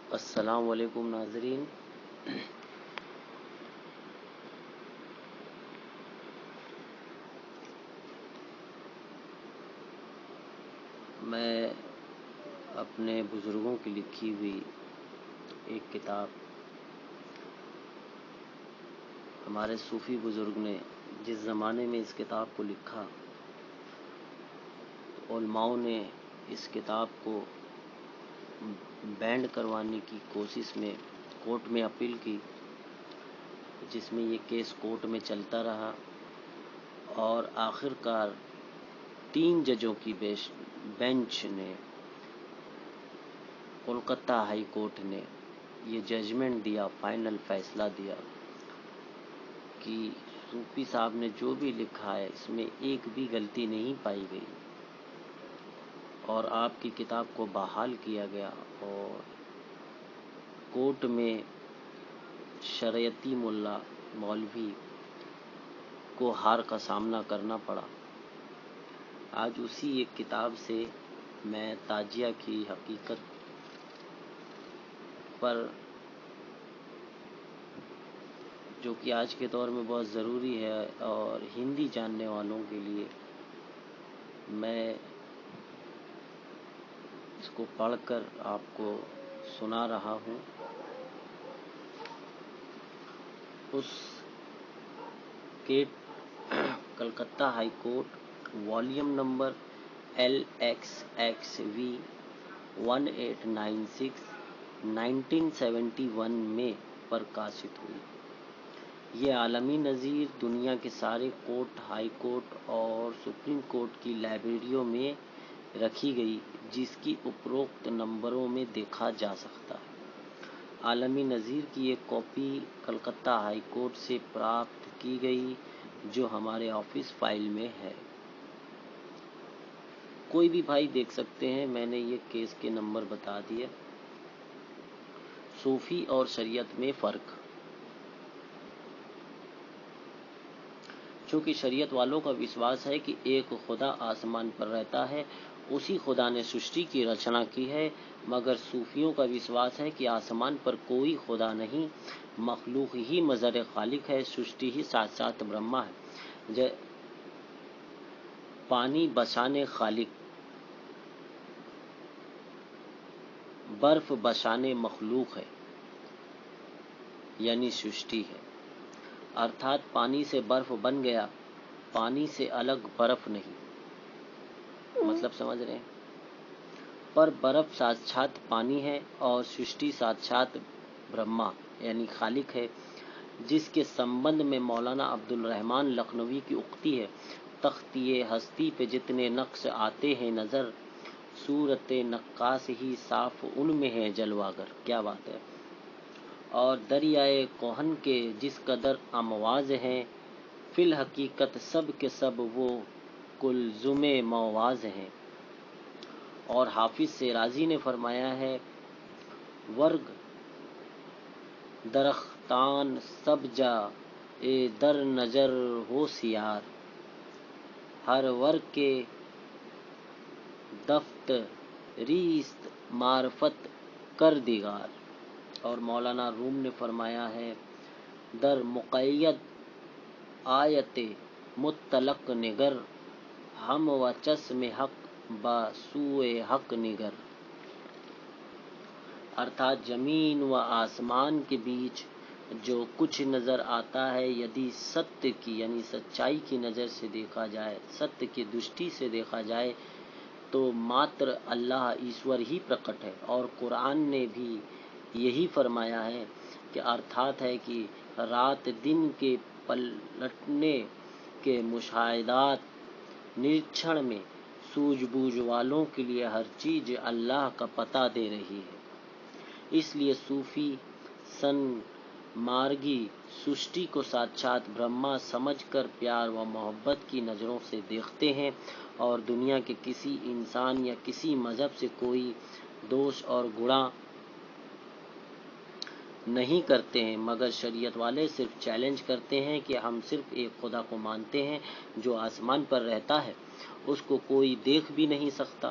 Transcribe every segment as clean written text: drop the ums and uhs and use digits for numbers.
السلام علیکم ناظرین، میں اپنے بزرگوں کی لکھی ہوئی ایک کتاب، ہمارے صوفی بزرگ نے جس زمانے میں اس کتاب کو لکھا، علماؤں نے اس کتاب کو بینڈ کروانے کی کوشش میں کورٹ میں اپیل کی، جس میں یہ کیس کورٹ میں چلتا رہا اور آخر کار 3 ججوں کی بینچ نے، کولکتہ ہائی کورٹ نے یہ ججمنٹ دیا، فائنل فیصلہ دیا کہ صوفی صاحب نے جو بھی لکھا ہے اس میں ایک بھی غلطی نہیں پائی گئی اور آپ کی کتاب کو بحال کیا گیا، اور کورٹ میں شریعتی مولوی کو ہار کا سامنا کرنا پڑا۔ آج اسی ایک کتاب سے میں تاجیہ کی حقیقت پر، جو کہ آج کے دور میں بہت ضروری ہے اور ہندی جاننے والوں کے لیے، میں اس کو پڑھ کر آپ کو سنا رہا ہوں۔ اس Calcutta high court volume number LXXV 1896 1971 میں پرکاشت ہوئی۔ یہ عالمی نظیر دنیا کے سارے کورٹ، ہائی کورٹ اور سپریم کورٹ کی لائبریریوں میں رکھی گئی، جس کی اپروکت نمبروں میں دیکھا جا سکتا ہے۔ عالمی نظیر کی ایک کاپی کلکتہ ہائی کورٹ سے پراپت کی گئی، جو ہمارے آفس فائل میں ہے۔ کوئی بھی بھائی دیکھ سکتے ہیں، میں نے یہ کیس کے نمبر بتا دیے۔ صوفی اور شریعت میں فرق۔ چونکہ شریعت والوں کا وشواس ہے کہ ایک خدا آسمان پر رہتا ہے، اسی خدا نے سرشٹی کی رچنا کی ہے، مگر صوفیوں کا وشواس ہے کہ آسمان پر کوئی خدا نہیں، مخلوق ہی مظہر خالق ہے، سرشٹی ہی ساتھ ساتھ برہما ہے۔ پانی بشان خالق، برف بشان مخلوق ہے، یعنی سرشٹی ہے، ارتھات پانی سے برف بن گیا، پانی سے الگ برف نہیں، مطلب سمجھ رہے ہیں؟ پر برف ساتھ پانی ہے اور سرشٹی ساتھ برہما یعنی خالق ہے، جس کے سمبندھ میں مولانا عبدالرحمن لکھنوی کی اکتی ہے: تختی ہستی پہ جتنے نقش آتے ہیں نظر، صورت نقاش ہی صاف ان میں ہے جلواگر۔ کیا بات ہے! اور دریائے کوہن کے جس قدر امواج ہیں، فی الحقیقت سب کے سب وہ کلزم مواز ہیں۔ اور حافظ شیرازی نے فرمایا ہے: ورگ درختان سب جا اے در نظر ہوشیار، ہر ورگ کے دفتریست معرفت کردگار۔ اور مولانا روم نے فرمایا ہے: در مقید آیت مطلق نگر، ہم و چشم حق با سوئے حق نگر۔ ارتھات زمین و آسمان کے بیچ جو کچھ نظر آتا ہے، یدی ستیہ کی یعنی سچائی کی نظر سے دیکھا جائے، ستیہ کی درشٹی سے دیکھا جائے، تو ماتر اللہ ایشور ہی پرکٹ ہے۔ اور قرآن نے بھی یہی فرمایا ہے کہ ارتھات ہے کہ رات دن کے پلٹنے کے مشاہدات نریکشن میں سوجھ بوجھ والوں کے لیے ہر چیز اللہ کا پتہ دے رہی ہے۔ اس لیے صوفی سن مارگی سرشٹی کو ساتھ برہما سمجھ کر پیار و محبت کی نظروں سے دیکھتے ہیں، اور دنیا کے کسی انسان یا کسی مذہب سے کوئی دوش اور گناہ نہیں کرتے ہیں، مگر شریعت والے صرف چیلنج کرتے ہیں کہ ہم صرف ایک خدا کو مانتے ہیں جو آسمان پر رہتا ہے، اس کو کوئی دیکھ بھی نہیں سکتا،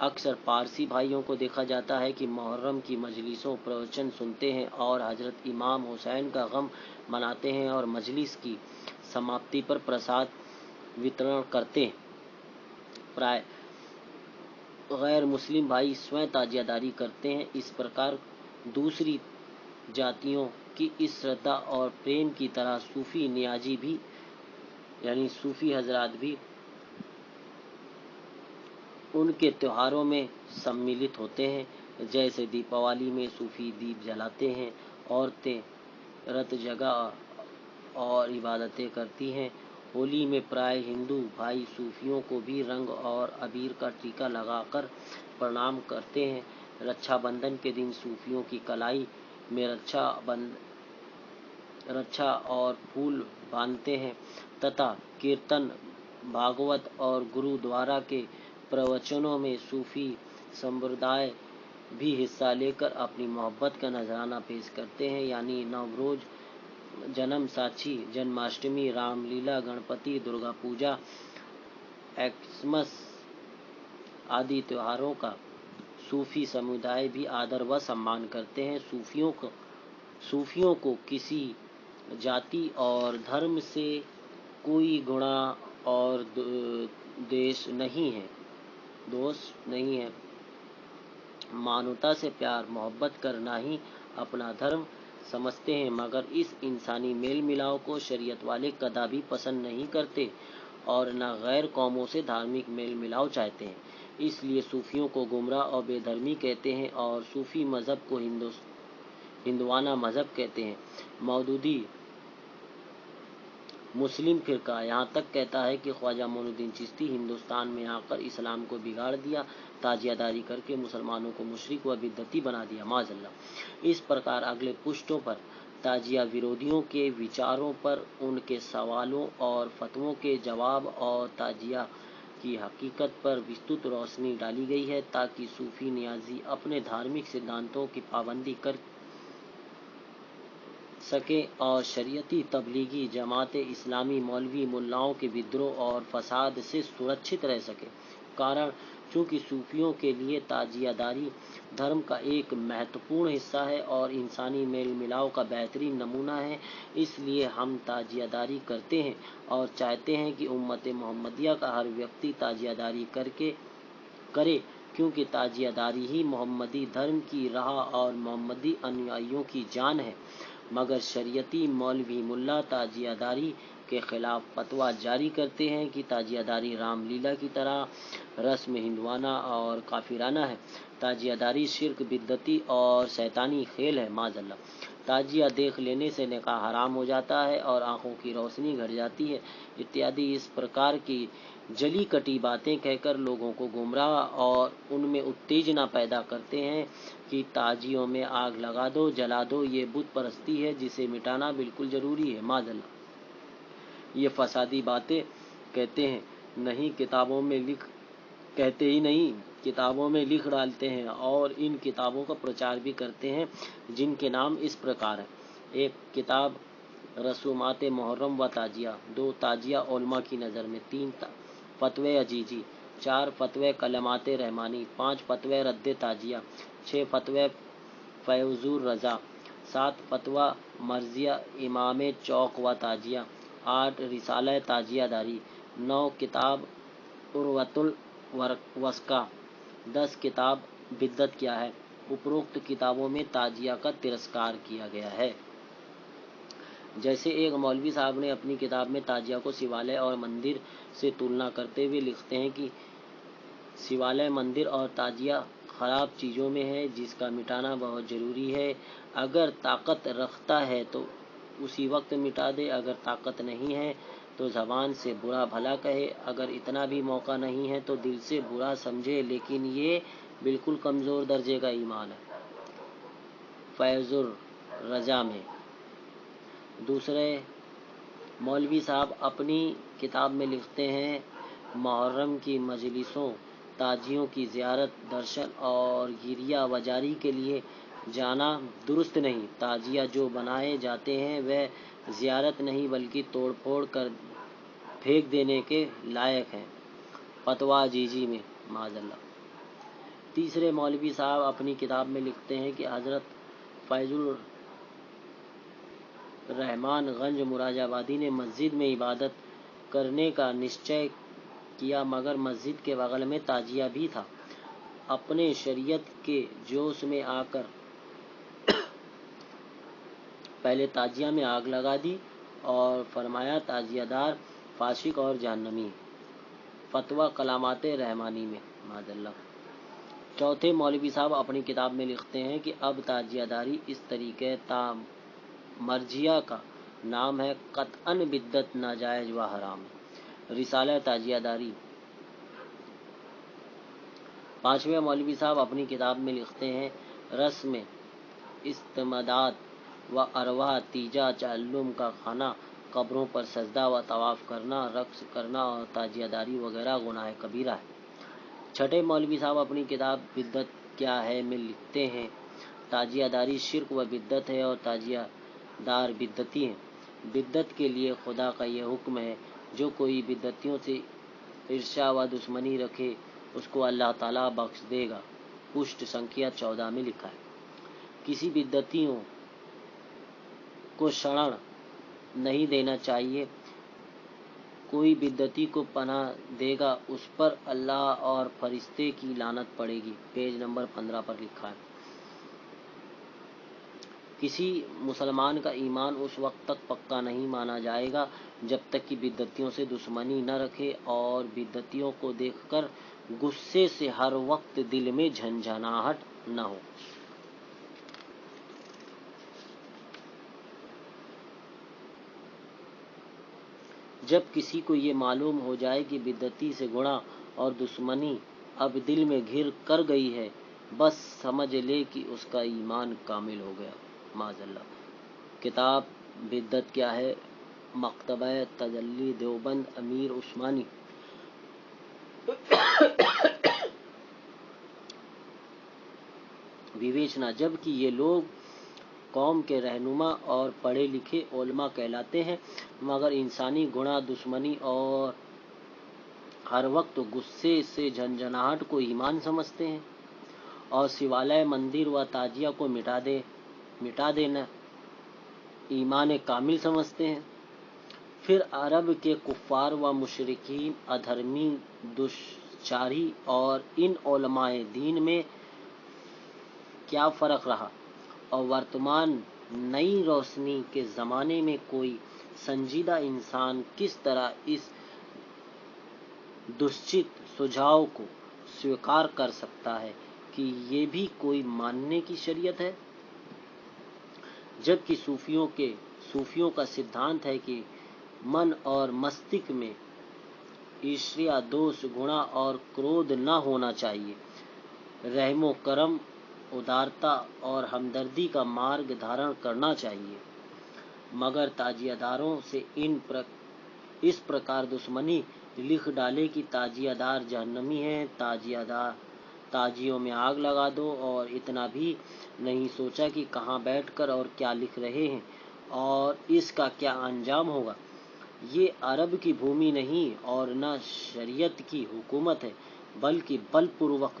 اکثر پارسی بھائیوں کو دیکھا جاتا ہے کہ محرم کی مجلسوں پروچن سنتے ہیں اور حضرت امام حسین کا غم مناتے ہیں اور مجلس کی سماپتی پر پرساد وترن کرتے ہیں۔ پرائے غیر مسلم بھائی سوئں تعزیہ داری کرتے ہیں۔ اس پرکار دوسری جاتیوں کی اس شردھا اور پریم کی طرح صوفی نیازی بھی یعنی صوفی حضرات بھی ان کے تہواروں میں سملت ہوتے ہیں۔ جیسے دیپاولی میں صوفی دیپ جلاتے ہیں، عورتیں رت جگا اور عبادتیں کرتی ہیں۔ ہولی میں پرائے ہندو بھائی صوفیوں کو بھی رنگ اور عبیر کا ٹیکا لگا کر پرنام کرتے ہیں۔ رکشا بندھن کے دن صوفیوں کی کلائی میں رچھا اور پھول باندھتے ہیں تتھا کیرتن، بھاگوت اور گرودوارا کے پروچنوں میں صوفی سمپردائے بھی حصہ لے کر اپنی محبت کا نذرانہ پیش کرتے ہیں، یعنی نوروز، جنم ساچھی، جنماشٹمی، رام لیلا، گنپتی، درگا پوجا، ایکسمس آدی تہواروں کا صوفی سمدائے بھی آدر و سمان کرتے ہیں۔ صوفیوں کو کسی جاتی اور دھرم سے کوئی گناہ اور دوش نہیں ہے۔ مانوتا سے پیار محبت کرنا ہی اپنا دھرم سمجھتے ہیں، مگر اس انسانی میل ملاؤ کو شریعت والے کدابی پسند نہیں کرتے اور نہ غیر قوموں سے دھارمک میل ملاؤ چاہتے ہیں۔ اس لیے صوفیوں کو گمراہ اور بے دھرمی کہتے ہیں اور صوفی مذہب کو ہندوانہ مذہب کہتے ہیں۔ مودودی مسلم فرقہ یہاں تک کہتا ہے کہ خواجہ معین الدین چشتی ہندوستان میں آ کر اسلام کو بگاڑ دیا، تعزیہ داری کر کے مسلمانوں کو مشرک و بدعتی بنا دیا، معاذ اللہ۔ اس پرکار اگلے پشتوں پر تعزیہ ورودیوں کے وچاروں پر ان کے سوالوں اور فتووں کے جواب اور تعزیہ کی حقیقت پر وستృت روشنی ڈالی گئی ہے تاکہ صوفی نیازی اپنے دھارمک سدھانتوں کی پابندی کر سکیں اور شریعتی تبلیغی جماعت اسلامی مولوی ملاؤں کے ودروہ اور فساد سے سرکشت رہ سکیں۔ کارن چونکہ صوفیوں کے لیے تعزیہ داری دھرم کا ایک مہتوپورن حصہ ہے اور انسانی میل ملاؤ کا بہترین نمونہ ہے، اس لیے ہم تعزیہ داری کرتے ہیں اور چاہتے ہیں کہ امت محمدیہ کا ہر ویکتی تعزیہ داری کرے، کیونکہ تعزیہ داری ہی محمدی دھرم کی راہ اور محمدی انویائیوں کی جان ہے۔ مگر شریعتی مولوی ملا تعزیہ داری کے خلاف فتویٰ جاری کرتے ہیں کہ تعزیہ داری رام لیلا کی طرح رسم ہندوانہ اور کافرانہ ہے، تعزیہ داری شرک، بدعتی اور شیطانی کھیل ہے، معاذ اللہ۔ تعزیہ دیکھ لینے سے نکاح حرام ہو جاتا ہے اور آنکھوں کی روشنی گھٹ جاتی ہے اتیادی اس پرکار کی جلی کٹی باتیں کہہ کر لوگوں کو گمراہ اور ان میں اتیجنا پیدا کرتے ہیں کہ تعزیوں میں آگ لگا دو، جلا دو، یہ بت پرستی ہے جسے مٹانا بالکل ضروری ہے، معاذ اللہ۔ یہ فسادی باتیں کہتے ہی نہیں کتابوں میں لکھ ڈالتے ہیں اور ان کتابوں کا پرچار بھی کرتے ہیں جن کے نام اس پرکار ہیں: 1 کتاب رسومات محرم و تعزیہ، 2 تعزیہ علماء کی نظر میں، 3 فتوے عزیزی، 4 فتوے کلمات رحمانی، 5 فتوے رد تعزیہ، 6 فتوے فیض الرضا، 7 فتویٰ مرضیہ امام چوک و تعزیہ، 8 رسالہ تعزیہ داری، 9 کتاب عروۃ الوثقی، 10 کتاب بدعت کیا ہے۔ اپروکت کتابوں میں تعزیہ کا ترسکار کیا گیا ہے۔ جیسے ایک مولوی صاحب نے اپنی کتاب میں تعزیہ کو شیوالے اور مندر سے تلنا کرتے ہوئے لکھتے ہیں کہ شیوالے، مندر اور تعزیہ خراب چیزوں میں ہے جس کا مٹانا بہت ضروری ہے۔ اگر طاقت رکھتا ہے تو اسی وقت مٹا دے، اگر طاقت نہیں ہے تو زبان سے برا بھلا کہے، اگر اتنا بھی موقع نہیں ہے تو دل سے برا سمجھے، لیکن یہ بالکل کمزور درجے کا ایمان ہے۔ فیض الرضا میں دوسرے مولوی صاحب اپنی کتاب میں لکھتے ہیں: محرم کی مجلسوں، تعزیوں کی زیارت، درشن اور گریہ وجاری کے لیے جانا درست نہیں۔ تعزیہ جو بنائے جاتے ہیں وہ زیارت نہیں بلکہ توڑ پھوڑ کر پھینک دینے کے لائق ہیں۔ فتویٰ عزیزی میں، معاذ اللہ۔ تیسرے مولوی صاحب اپنی کتاب میں لکھتے ہیں کہ حضرت فیض الرحمان گنج مراد آبادی نے مسجد میں عبادت کرنے کا نشچے کیا، مگر مسجد کے بغل میں تعزیہ بھی تھا۔ اپنے شریعت کے جوش میں آ کر پہلے تعزیہ میں آگ لگا دی اور فرمایا تعزیہ دار فاسق اور جہنمی۔ فتویٰ کلامات رحمانی میں معاذ اللہ۔ چوتھے مولوی صاحب اپنی کتاب میں لکھتے ہیں کہ اب تعزیہ داری اس طریقے مرجیہ کا نام ہے، قطعاً بدعت ناجائز و حرام ہے۔ رسالہ تعزیہ داری۔ پانچویں مولوی صاحب اپنی کتاب میں لکھتے ہیں رسم استمداد و ارواح تیجا تعلم کا کھانا، قبروں پر سجدہ و طواف کرنا، رقص کرنا اور تعزیہ داری وغیرہ گناہ کبیرہ ہے۔ چھٹے مولوی صاحب اپنی کتاب بدعت کیا ہے میں لکھتے ہیں تعزیہ داری شرک و بدعت ہے اور تعزیہ دار بدعتی ہیں۔ بدعت کے لیے خدا کا یہ حکم ہے، جو کوئی بدعتیوں سے عرشا و دشمنی رکھے اس کو اللہ تعالیٰ بخش دے گا۔ پشت سنکھیا 14 میں لکھا ہے۔ کسی بدعتیوں کو شرن نہیں دینا چاہیے، کوئی بدعتی کو پناہ دے گا اس پر اللہ اور فرشتے کی لعنت پڑے گی۔ پیج نمبر 15 پر لکھا ہے۔ کسی مسلمان کا ایمان اس وقت تک پکا نہیں مانا جائے گا جب تک کہ بدعتیوں سے دشمنی نہ رکھے اور بدعتیوں کو دیکھ کر غصے سے ہر وقت دل میں جھنجھناہٹ نہ ہو۔ جب کسی کو یہ معلوم ہو جائے کہ بدعتی سے گناہ اور دشمنی اب دل میں گھر کر گئی ہے، بس سمجھ لے کہ اس کا ایمان کامل ہو گیا، معاذ اللہ۔ کتاب بدعت کیا ہے، مکتبہ تجلی دیوبند، امیر عثمانی۔ وویچنا، جبکہ یہ لوگ قوم کے رہنما اور پڑھے لکھے علماء کہلاتے ہیں، مگر انسانی گناہ، دشمنی اور ہر وقت غصے سے جھنجھناہٹ کو ایمان سمجھتے ہیں اور شیوالے مندر و تعزیہ کو مٹا دینا ایمان کامل سمجھتے ہیں۔ پھر عرب کے کفار و مشرکین، ادھرمی، دشچاری اور ان علماء دین میں کیا فرق رہا، اور ورتمان نئی روشنی کے زمانے میں کوئی سنجیدہ انسان کس طرح اس دشچت سجھاؤ کو سویکار کر سکتا ہے کہ یہ بھی کوئی ماننے کی شریعت ہے، جبکہ صوفیوں کا سدھانت ہے کہ من اور مستک میں عیشیا، دوش، گناہ اور کرودھ نہ ہونا چاہیے، رحم و کرم، ادارتا اور ہمدردی کا مارگ دھارن کرنا چاہیے۔ مگر تعزیہ داروں سے اس پرکار دشمنی لکھ ڈالے کہ تعزیہ دار جہنمی ہیں، تعزیوں میں آگ لگا دو، اور اتنا بھی نہیں سوچا کہ کہاں بیٹھ کر اور کیا لکھ رہے ہیں اور اس کا کیا انجام ہوگا۔ یہ عرب کی بھومی نہیں اور نہ شریعت کی حکومت ہے، بلکہ بل پوروک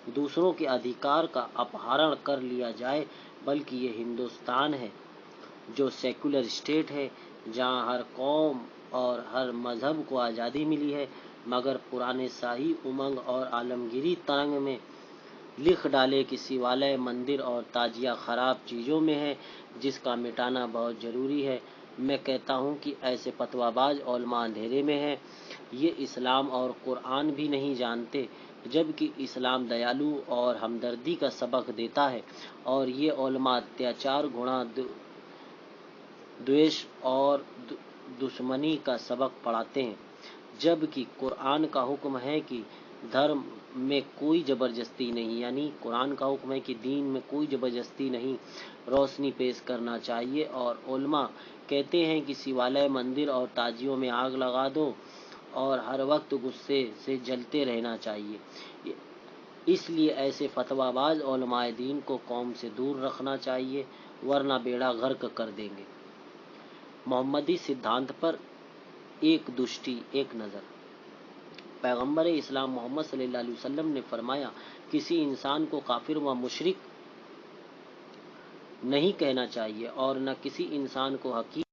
دوسروں کے ادھیکار کا اپہرن کر لیا جائے، بلکہ یہ ہندوستان ہے جو سیکولر اسٹیٹ ہے، جہاں ہر قوم اور ہر مذہب کو آزادی ملی ہے، مگر پرانے شاہی امنگ اور عالمگیری ترنگ میں لکھ ڈالے کہ شیوالے، مندر اور تعزیہ خراب چیزوں میں ہے جس کا مٹانا بہت ضروری ہے۔ میں کہتا ہوں کہ ایسے فتویٰ باز علماء اندھیرے میں ہیں، یہ اسلام اور قرآن بھی نہیں جانتے، جبکہ اسلام دیالو اور ہمدردی کا سبق دیتا ہے، اور یہ علماء اتیاچار، گناہ، دویش اور دشمنی کا سبق پڑھاتے ہیں، جبکہ قرآن کا حکم ہے کہ دھرم میں کوئی زبردستی نہیں، یعنی قرآن کا حکم ہے کہ دین میں کوئی زبردستی نہیں، روشنی پیش کرنا چاہیے، اور علماء کہتے ہیں کہ شیوالے، مندر اور تعزیوں میں آگ لگا دو اور ہر وقت غصے سے جلتے رہنا چاہیے۔ اس لیے ایسے فتویٰ باز علماء دین کو قوم سے دور رکھنا چاہیے، ورنہ بیڑا غرق کر دیں گے۔ محمدی سدھانت پر ایک دشٹی، ایک نظر۔ پیغمبر اسلام محمد صلی اللہ علیہ وسلم نے فرمایا کسی انسان کو کافر و مشرک نہیں کہنا چاہیے اور نہ کسی انسان کو حقیر